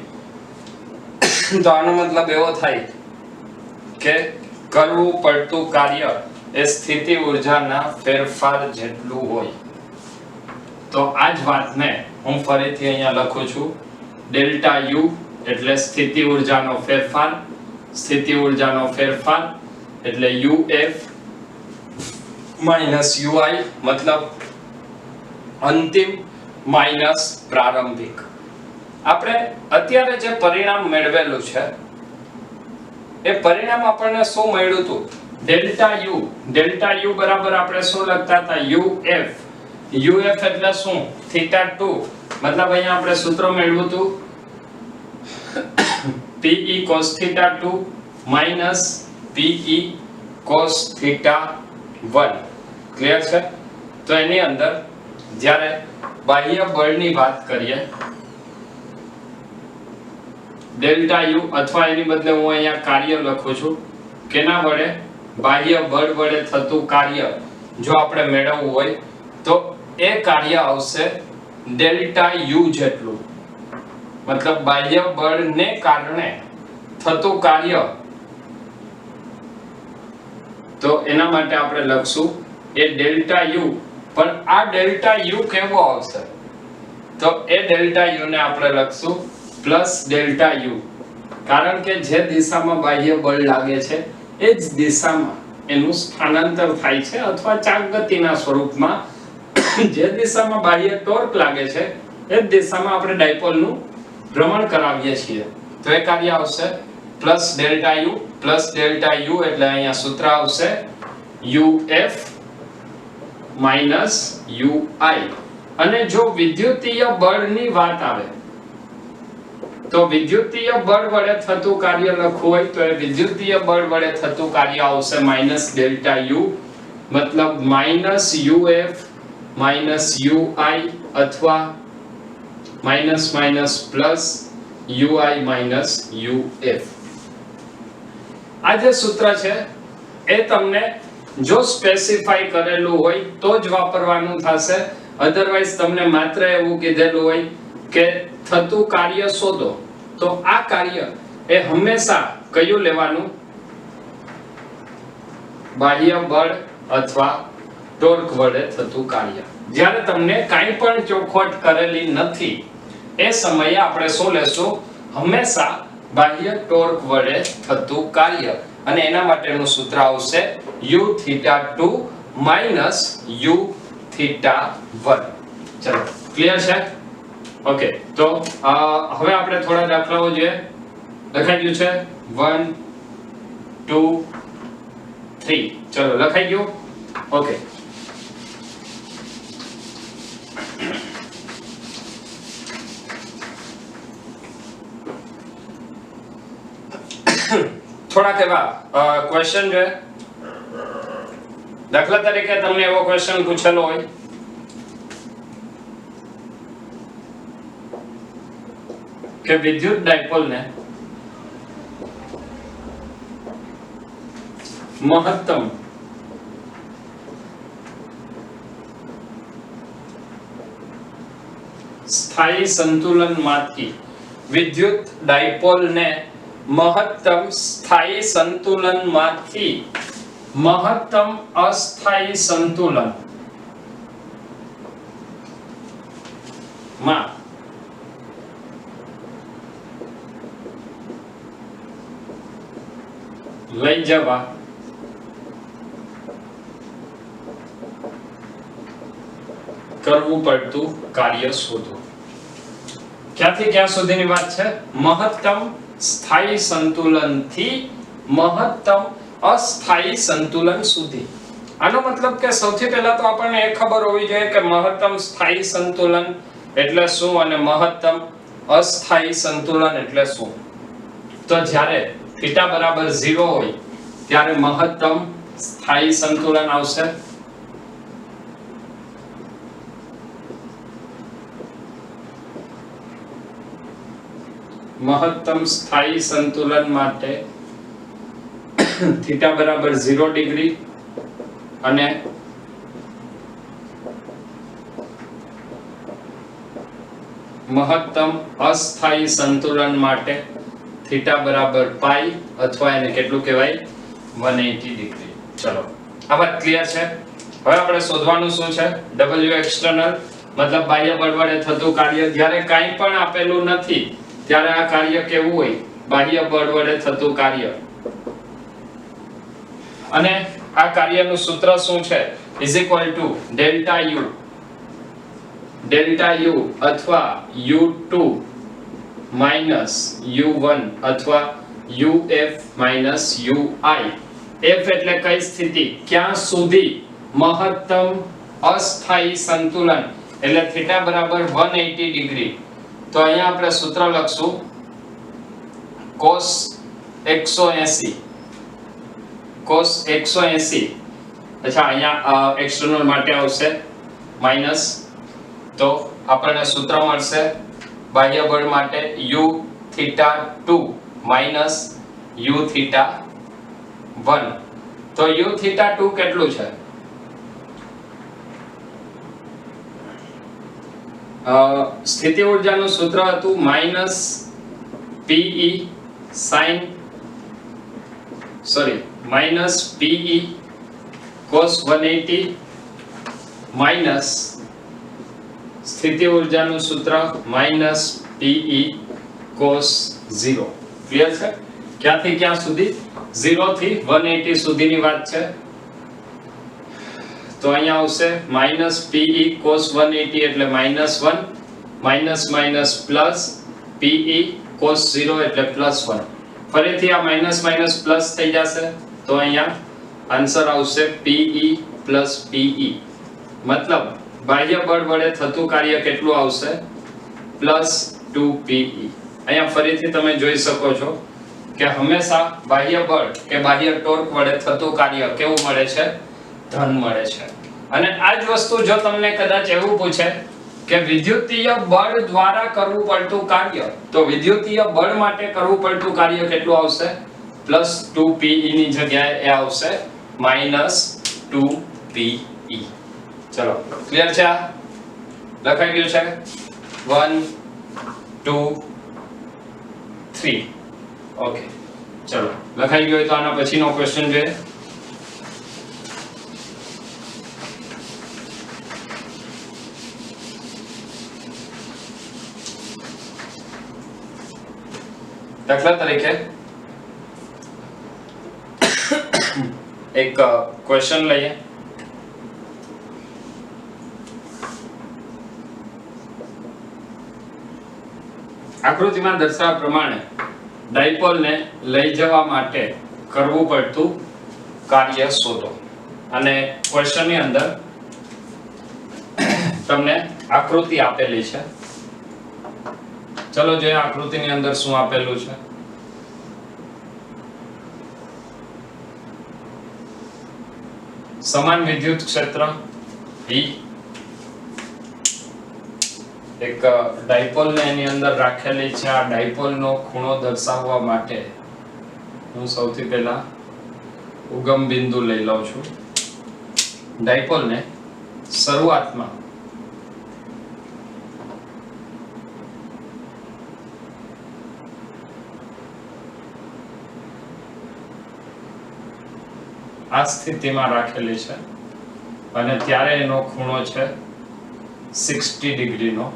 તો આનો મતલબ એવો થાય કે કરવું પડતું કાર્ય એ સ્થિતિ ઊર્જાના ફેરફાર જેટલું હોય. તો આ જ વાતને હું ફરીથી અહીંયા લખું છું. ડેલ્ટા U એટલે સ્થિતિ ઊર્જાનો ફેરફાર, સ્થિતિ ઊર્જાનો ફેરફાર એટલે UF માઈનસ UI મતલબ અંતિમ માઈનસ પ્રારંભિક. આપણે અત્યારે જે પરિણામ મેળવેલું છે એ પરિણામ આપણને શું મળ્યું હતું? ડેલ્ટા U બરાબર આપણે શું લખતા હતા? UF એટલે શું? θ2 મતલબ અહીંયા આપણે સૂત્ર મેળવ્યું હતું PE cos θ2 minus PE cos θ1. Clear છે? તો એની અંદર જ્યારે બાહ્ય બળની વાત કરીએ ડેલ્ટા U અથવા એની બદલે હું અહીંયા કાર્ય લખું છું. કેના વડે? બાહ્ય બળ વડે થતું કાર્ય જો આપણે મેળવવું હોય તો એ કાર્ય આવશે ડેલ્ટા U જેટલું. મતલબ બાહ્ય બળને કારણે થતું કાર્ય. તો એના માટે આપણે લખશું એ ડેલ્ટા U. પણ આ ડેલ્ટા U કેવો આવશે? તો એ ડેલ્ટા U ને આપણે લખશું પ્લસ ડેલ્ટા U. કારણ કે જે દિશામાં બાહ્ય બળ લાગે છે એ જ દિશામાં એનું સ્થાનાંતર થાય છે અથવા ચાક ગતિના સ્વરૂપમાં જે દિશામાં બાહ્ય ટોર્ક લાગે છે એ જ દિશામાં આપણે ડાયપોલનું ભ્રમણ કરાવીએ છીએ. તો એ કાર્ય આવશે પ્લસ ડેલ્ટા યુ એટલે અહીંયા સૂત્ર આવશે uf માઈનસ ui. અને જો વિદ્યુતીય બળની વાત આવે તો વિદ્યુતીય બળ વડે થતું કાર્ય લખવું હોય તો એ વિદ્યુતીય બળ વડે થતું કાર્ય આવશે માઈનસ ડેલ્ટા યુ, મતલબ માઈનસ uf માઈનસ ui અથવા minus minus plus ui minus uf. આ જે સૂત્ર છે એ તમને જો સ્પેસિફાઈ કરેલું હોય તો જ વાપરવાનું થશે, અધરવાઇઝ તમને માત્ર એવું કીધેલું હોય કે થતું કાર્ય શોધો તો આ કાર્ય એ હંમેશા કયું લેવાનું? બાહ્ય બળ અથવા ટોર્ક વડે થતું કાર્ય. જ્યારે તમને કાંઈ પણ ચોખવટ કરેલી નથી એ સમયે આપણે શું લેશું? હંમેશા બાહ્ય ટોર્ક વડે થતું કાર્ય, અને એના માટેનું સૂત્ર આવશે u(θ2 - u(θ1). ચલો ક્લિયર છે? ઓકે, તો હવે આપણે થોડા દાખલાઓ જોઈએ. લખાઈ ગયું છે 1 2 3. ચલો લખાઈ ગયું? ઓકે. થોડાક એવા ક્વેશ્ચન છે. દાખલા તરીકે તમને એવો ક્વેશ્ચન પૂછેલો હોય કે વિદ્યુત ડાયપોલને મહત્તમ સ્થાયી સંતુલનમાંથી વિદ્યુત ડાયપોલને મહત્તમ સ્થાયી સંતુલનમાંથી મહત્તમ અસ્થાયી સંતુલન માં લઈ જવા કરવું પડતું કાર્ય શોધો. ક્યાંથી ક્યાં સુધીની વાત છે? મહત્તમ સ્થાયી સંતુલનથી મહત્તમ અસ્થાયી સંતુલન સુધી. આનો મતલબ કે સૌથી પહેલા તો આપણને એ ખબર હોવી જોઈએ કે મહત્તમ સ્થાયી સંતુલન એટલે શું અને મહત્તમ અસ્થાયી સંતુલન એટલે શું. તો જ્યારે θ બરાબર 0 હોય ત્યારે મહત્તમ સ્થાયી સંતુલન આવશે. મહત્તમ સ્થાયી સંતુલન માટે θ બરાબર 0 ડિગ્રી અને મહત્તમ અસ્થાયી સંતુલન માટે θ બરાબર પાઈ અથવા એને કેટલું કહેવાય 180 ડિગ્રી. ચલો આ વાત ક્લિયર છે? હવે આપણે શોધવાનું શું છે? W એક્સટર્નલ મતલબ બાહ્ય બળ વડે થતું કાર્ય. જ્યારે કાંઈ પણ આપેલું નથી ત્યારે આ કાર્ય કેવું હોય? બાહ્ય બળ વડે થતું કાર્ય. અને આ કાર્યનું સૂત્ર શું છે? Is equal to delta you અથવા u2 માઈનસ u1 અથવા uf માઈનસ ui. f એટલે કઈ સ્થિતિ? ક્યાં સુધી મહત્તમ અસ્થાયી સંતુલન એટલે θ બરાબર 180 ડિગ્રી. તો અહીંયા આપણે સૂત્ર લખશું cos 180. અચ્છા, અહીંયા એક્સટર્નલ માટે આવશે માઈનસ. તો આપણને સૂત્ર મળશે બાહ્ય બળ માટે u(θ2 - u(θ1). તો u(θ2) કેટલું છે? સ્થિતિ ઊર્જાનું સૂત્ર હતું -pe cos 180 માઈનસ સ્થિતિ ઊર્જાનું સૂત્ર -pe cos 0. ક્લિયર છે? ક્યાંથી ક્યાં સુધી? 0 થી 180 સુધીની વાત છે. તો અહીંયા આવશે માઇનસ PE cos 180 એટલે -1 minus minus plus PE cos 0 એટલે +1 ફરીથી આ માઇનસ માઇનસ પ્લસ થઈ જશે તો અહીંયા આન્સર આવશે PE plus PE મતલબ બાહ્ય બળ વડે થતું કાર્ય કેટલું આવશે +2PE અહીંયા ફરીથી તમે જોઈ શકો છો કે હંમેશા બાહ્ય બળ કે બાહ્ય ટોર્ક વડે થતું કાર્ય કેવું મળે છે ધન મળે છે અને આ જ વસ્તુ જો તમને કદાચ એવું પૂછે કે વિદ્યુતીય બળ દ્વારા કરવું પડતું કાર્ય તો વિદ્યુતીય બળ માટે કરવું પડતું કાર્ય કેટલું આવશે +2PE ની જગ્યાએ એ આવશે -2PE ચલો ક્લિયર છે આ લખાઈ ગયું છે 1 2 3 ઓકે ચલો લખાઈ ગયો તો આના પછીનો ક્વેશ્ચન જોઈએ દાખલા તરીકે એક ક્વેશ્ચન લઈએ આકૃતિમાં દર્શાવ્યા પ્રમાણે ડાયપોલને લઈ જવા માટે કરવું પડતું કાર્ય શોધો અને ક્વેશ્ચનની અંદર તમને આકૃતિ આપેલી છે ચલો જોઈએ આકૃતિની અંદર શું આપેલું છે સમાન વિદ્યુત ક્ષેત્ર E એક ડાયપોલ ને એની અંદર રાખેલી છે આ ડાયપોલ નો ખૂણો દર્શાવવા માટે હું સૌથી પહેલા ઉગમ બિંદુ લઈ લઉં છું ડાયપોલ ને શરૂઆતમાં આ સ્થિતિમાં રાખેલી છે અને ત્યારે એનો ખૂણો છે 60 ડિગ્રીનો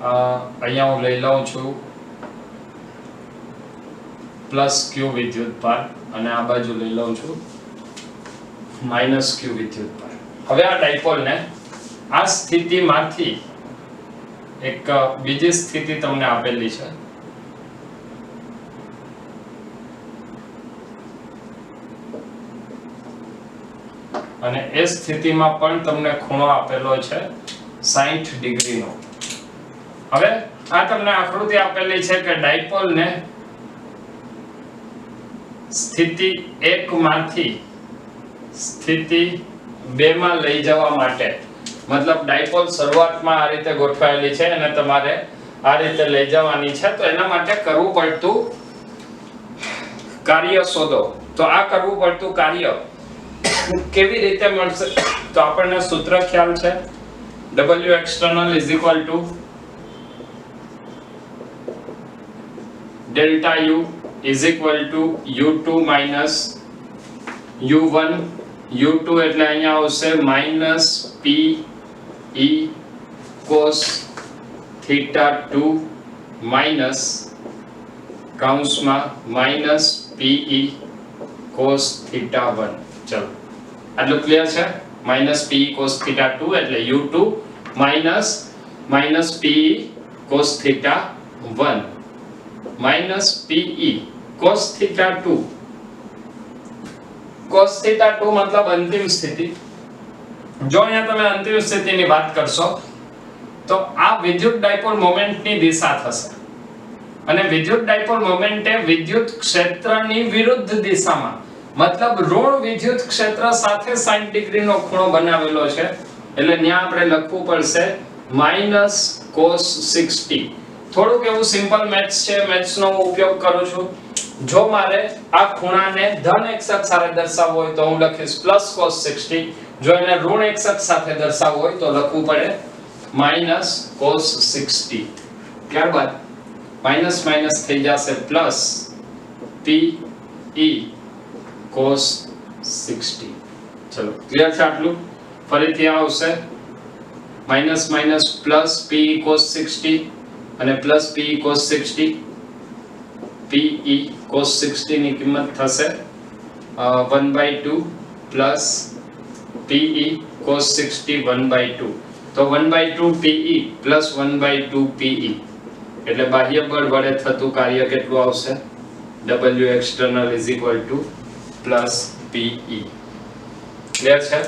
અહીંયા હું લઈ લઉં છું +q વિદ્યુતભાર અને આ બાજુ લઈ લઉં છું -q વિદ્યુતભાર હવે આ ડાયપોલને આ સ્થિતિમાંથી એક બીજી સ્થિતિ તમને આપેલી છે અને એ સ્થિતિમાં પણ તમને ખૂણો આપેલો છે 60 ડિગ્રીનો હવે આ તમને આકૃતિ આપેલી છે કે ડાયપોલને સ્થિતિ 1 માંથી સ્થિતિ 2 માં લઈ જવા માટે મતલબ ડાયપોલ શરૂઆતમાં આ રીતે ગોઠવાયેલી છે અને તમારે આ રીતે લઈ જવાની છે તો એના માટે કરવું પડતું કાર્ય શોધો તો આ કરવું પડતું કાર્ય કેવી રીતે મળશે તો આપણને સૂત્ર ખ્યાલ છે W external is equal to delta U is equal to U2 minus U1 U2 એટલે અહીંયા આવશે -PE cos theta 2 minus કૌંસમાં -PE cos theta 1 ચલો આટલું ક્લિયર છે -PE cos theta 2 એટલે U2 minus PE cos theta 1 -PE cos theta 2 cos theta 2 मतलब अंतिम स्थिति जो અહીંયા તમે અંતિમ સ્થિતિની વાત કરશો તો આ વિદ્યુત ડાયપોલ મોમેન્ટની દિશા થશે અને વિદ્યુત ડાયપોલ મોમેન્ટ એ વિદ્યુત ક્ષેત્રની વિરુદ્ધ દિશામાં मतलब ઋણ વિદ્યુત ક્ષેત્ર સાથે 60 ડિગ્રીનો ખૂણો બનાવેલો છે એટલે ન્યા આપણે લખવું પડશે -cos 60 થોડુંક એવું સિમ્પલ મેથ્સ છે મેથ્સનો હું ઉપયોગ કરું છું જો મારે આ ખૂણાને ધન x અક્ષ સાથે દર્શાવવો હોય તો હું લખીશ +cos 60 જો એને ઋણ x અક્ષ સાથે દર્શાવવો હોય તો લખવું પડે -cos 60 ત્યારબાદ માઈનસ માઈનસ થઈ જશે પ્લસ PE cos 60 ચલો ક્લિયર છે આટલું ફરીથી આવશે minus minus plus PE cos 60 અને plus PE cos 60 PE cos 60 ની કિંમત થશે 1/2 પ્લસ PE cos 60 1/2, તો 1/2 PE પ્લસ 1/2 PE એટલે બાહ્ય બળ વડે થતું કાર્ય કેટલું આવશે? W external is equal to plus PE. Clear છે?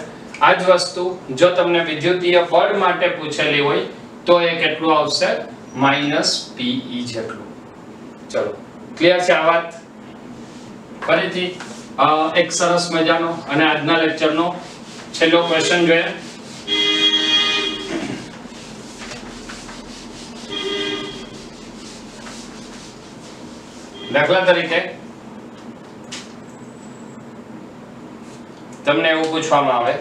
આ જ વસ્તુ જો તમને વિદ્યુતીય બળ માટે પૂછેલી હોય તો એ કેટલું આવશે? -PE જેટલું. ચલો ક્લિયર છે આ વાત? ફરીથી એક સરસ મજાનો અને આજના લેક્ચરનો છેલ્લો ક્વેશ્ચન જોઈએ. દાખલા તરીકે તમને એવું પૂછવામાં આવે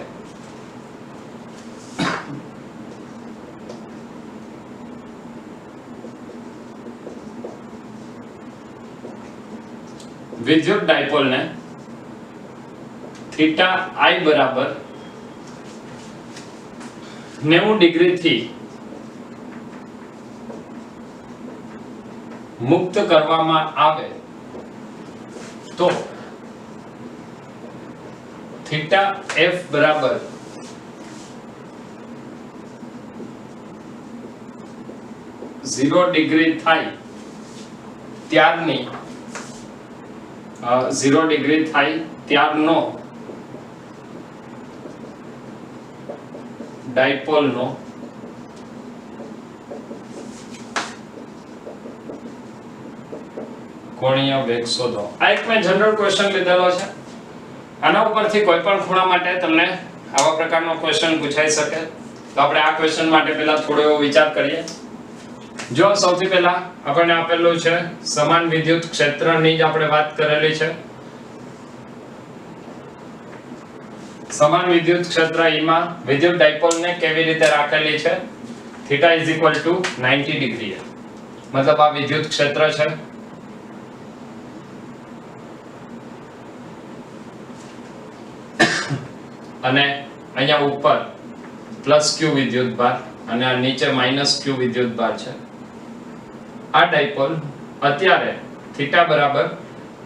વિદ્યુત ડાયપોલ ને થીટા I બરાબર 90 ડિગ્રી થી મુક્ત કરવામાં આવે તો થીટા F બરાબર 0 ડિગ્રી થાય ત્યારની 0 ડિગ્રી થાય ત્યારનો ડાયપોલ નો કોણીય વેગ શોધો. આ એક મેં જનરલ ક્વેશ્ચન લીધેલો છે. આના ઉપરથી કોઈ પણ ખૂણા માટે તમને આવા પ્રકારનો ક્વેશ્ચન પૂછાઈ શકે. તો આપણે આ ક્વેશ્ચન માટે પહેલા થોડો એવો વિચાર કરીએ. જો સૌથી પહેલા આપણને આપેલું છે સમાન વિદ્યુત ક્ષેત્રની જ આપણે વાત કરેલી છે. સમાન વિદ્યુત ક્ષેત્ર E માં વિદ્યુત ડાયપોલ ને કેવી રીતે રાખેલી છે? Theta is equal two 90 degree. મતલબ આ વિદ્યુત ક્ષેત્ર છે અને અહીંયા ઉપર +q વિદ્યુત ભાર અને આ નીચે -q વિદ્યુત ભાર છે. આ ડાયપોલ અત્યારે થીટા બરાબર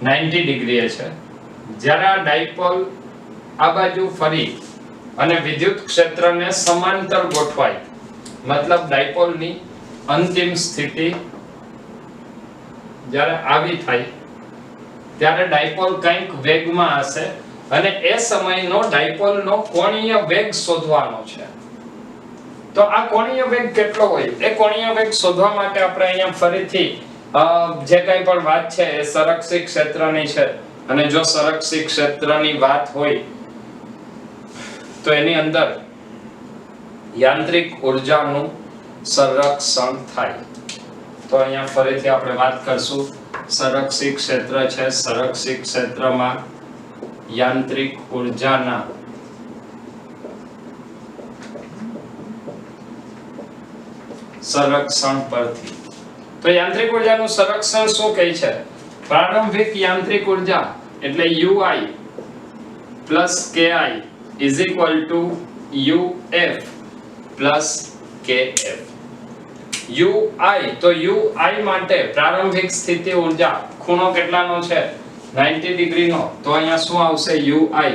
90 ડિગ્રીએ છે. જ્યારે આ ડાયપોલ આ બાજુ ફરી અને વિદ્યુત ક્ષેત્રને સમાંતર ગોઠવાય, મતલબ ડાયપોલની અંતિમ સ્થિતિ જ્યારે આવી થાય ત્યારે ડાયપોલ કંઈક વેગમાં હશે અને એ સમયનો ડાયપોલનો કોણીય વેગ શોધવાનો છે. તો આ કોણીય વેગ કેટલો હોય એ કોણીય વેગ શોધવા માટે આપણે અહીંયા ફરીથી જે કંઈ પણ વાત છે એ સંરક્ષિત ક્ષેત્રની છે. અને જો સંરક્ષિત ક્ષેત્રની વાત હોય તો એની અંદર યાંત્રિક ઉર્જાનું સંરક્ષણ થાય. તો અહીંયા ફરીથી આપણે વાત કરશું. સંરક્ષિત ક્ષેત્ર છે, સંરક્ષિત ક્ષેત્રમાં યાંત્રિક ઉર્જાના સંરક્ષણ પરથી. તો યાંત્રિક ઉર્જાનું સંરક્ષણ શું કહે છે? પ્રારંભિક યાંત્રિક ઉર્જા એટલે UI plus KI is equal to UF plus KF. UI તો UI માટે પ્રારંભિક સ્થિતિ ઉર્જા ખૂણો કેટલાનો છે? 90 ડિગ્રી નો. તો અહીંયા શું આવશે? UI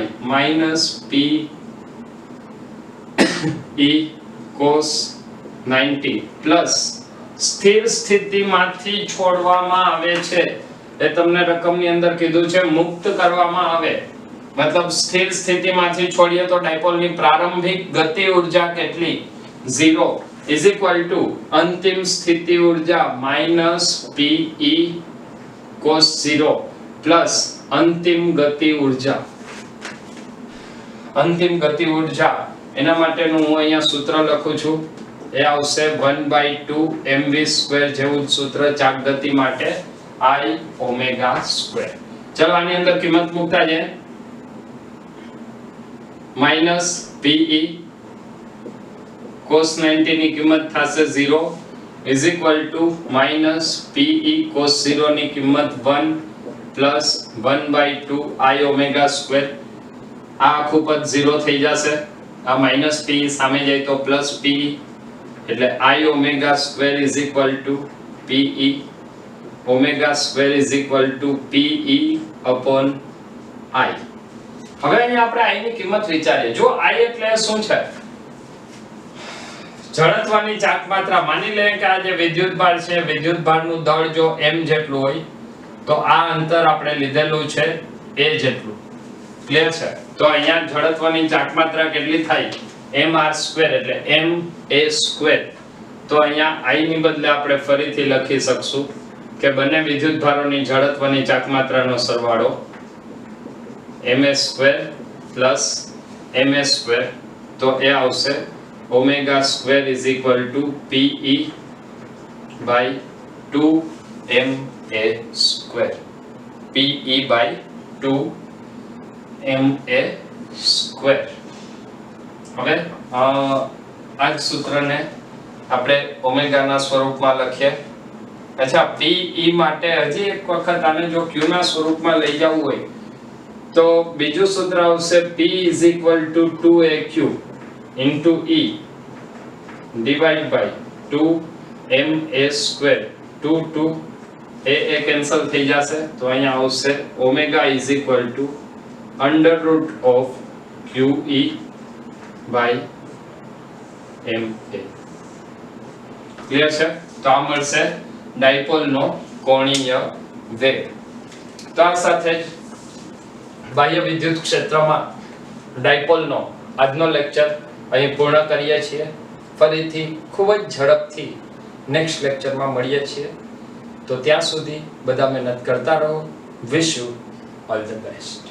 -PE cos 90 પ્લસ સ્થિર સ્થિતિમાંથી છોડવામાં આવે છે એ તમને રકમની અંદર કીધું છે મુક્ત કરવામાં આવે. મતલબ સ્થિર સ્થિતિમાંથી છોડીએ તો ડાયપોલની પ્રારંભિક ગતિ ઉર્જા કેટલી? 0 is equal to અંતિમ સ્થિતિ ઉર્જા -PE cos 0 પ્લસ અંતિમ ગતિ ઉર્જા. અંતિમ ગતિ ઉર્જા એના માટેનું હું અહીંયા સૂત્ર લખું છું. એ આવશે 1/2 mv² જેવું સૂત્ર ચાક ગતિ માટે I ω². ચલો આની અંદર કિંમત મૂકતા જઈએ. -PE cos 90 ની કિંમત થશે 0 is equal to -PE cos 0 ની કિંમત 1 plus 1/2 I ω². આ આખું પદ 0 થઈ જશે. આ -PE સામે જાય તો +PE એટલે I ω² is equal to PE. ω² is equal to PE upon I. હવે અહીંયા આપણે I ની કિંમત વિચારીએ. જો I એટલે શું છે? જડત્વની ચાક માત્રા. માની લઈએ કે આ જે વિદ્યુતભાર છે, વિદ્યુતભારનું દળ જો m જેટલું હોય તો આ અંતર આપણે લીધેલું છે a જેટલું. ક્લિયર છે? તો અહીંયા જડત્વની ચાક માત્રા કેટલી થાય? mr² એટલે ma². તો અહીંયા I ની બદલે આપણે ફરીથી લખી શકશું કે બંને વિદ્યુતભારોની જડત્વની ચાક માત્રાનો સરવાળો ma² + ma². તો એ આવશે ω² = pe/2ma². pe/2ma². હવે આ જ સૂત્રને આપણે ઓમેગાના સ્વરૂપમાં લખીએ. અચ્છા, pe માટે હજી એક વખત આને જો q ના સ્વરૂપમાં લઈ જવું હોય તો બીજું સૂત્ર આવશે p = 2aq * e / 2ma². 2 એ કેન્સલ થઈ જશે તો અહીંયા આવશે ω = √QE/ma. ક્લિયર છે? તો આ મળશે ડાયપોલનો કોણીય વેગ. તો આ સાથે જ બાહ્ય વિદ્યુત ક્ષેત્રમાં ડાયપોલનો આજનો લેક્ચર અહીં પૂર્ણ કરીએ છીએ. ફરીથી ખૂબ જ ઝડપથી નેક્સ્ટ લેક્ચરમાં મળીએ છીએ. તો ત્યાં સુધી બધા મહેનત કરતા રહો. Wish you all the best.